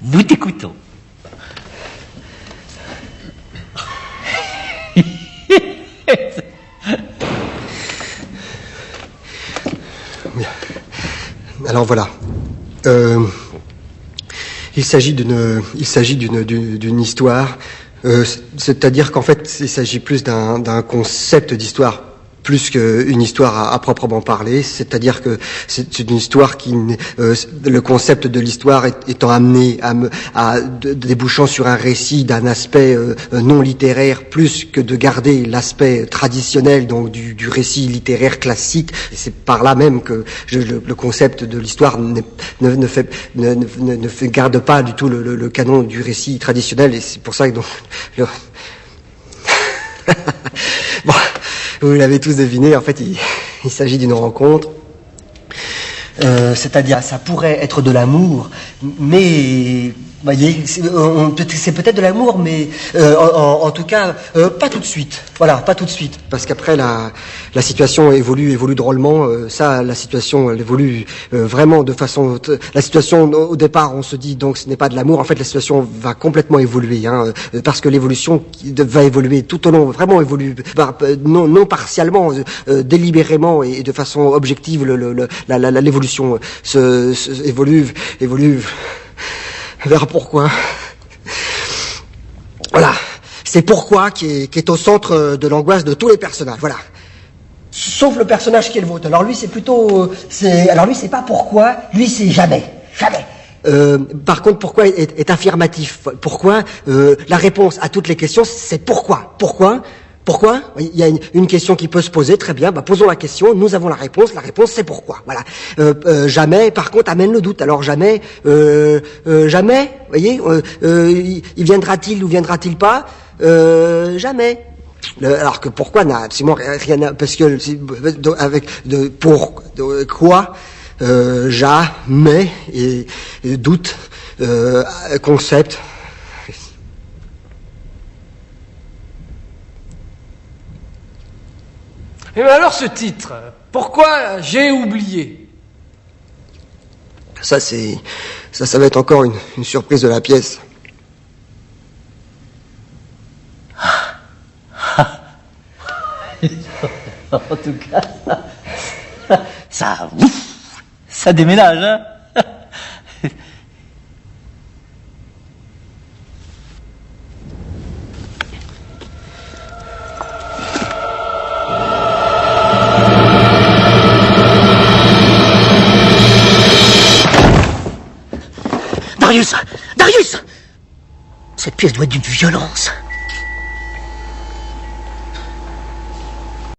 Nous t'écoutons. Alors voilà. Il s'agit d'une histoire. C'est-à-dire qu'en fait, il s'agit plus d'un concept d'histoire, plus qu'une histoire à proprement parler. C'est-à-dire que c'est une histoire qui, le concept de l'histoire étant amené à débouchant sur un récit d'un aspect non littéraire, plus que de garder l'aspect traditionnel, donc du récit littéraire classique. Et c'est par là même que le concept de l'histoire ne garde pas du tout le canon du récit traditionnel. Et c'est pour ça que donc bon. Vous l'avez tous deviné, en fait, il s'agit d'une rencontre. C'est-à-dire, ça pourrait être de l'amour, mais, voyez, c'est peut-être de l'amour, mais en tout cas, pas tout de suite. Voilà, pas tout de suite. Parce qu'après, la situation évolue drôlement. La situation, elle évolue vraiment de façon... La situation, au départ, on se dit, donc, ce n'est pas de l'amour. En fait, la situation va complètement évoluer, parce que l'évolution va évoluer tout au long, vraiment évoluer, non partiellement, délibérément et de façon objective. L'évolution évolue vers pourquoi. Voilà, c'est pourquoi qui est au centre de l'angoisse de tous les personnages. Voilà. Sauf le personnage qui est le vôtre. Alors lui, c'est pas pourquoi. Lui, c'est jamais. Par contre, pourquoi est affirmatif. Pourquoi la réponse à toutes les questions, c'est pourquoi. Pourquoi? Il y a une question qui peut se poser, très bien, posons la question, nous avons la réponse c'est pourquoi, voilà. Jamais, par contre, amène le doute. Alors jamais, voyez, il viendra-t-il ou viendra-t-il pas? Jamais. Alors que pourquoi n'a absolument rien à... Parce que quoi, jamais, et doute, concept... Mais alors ce titre, pourquoi j'ai oublié? Ça va être encore une surprise de la pièce. En tout cas, ça déménage, hein. Darius! Cette pièce doit être d'une violence.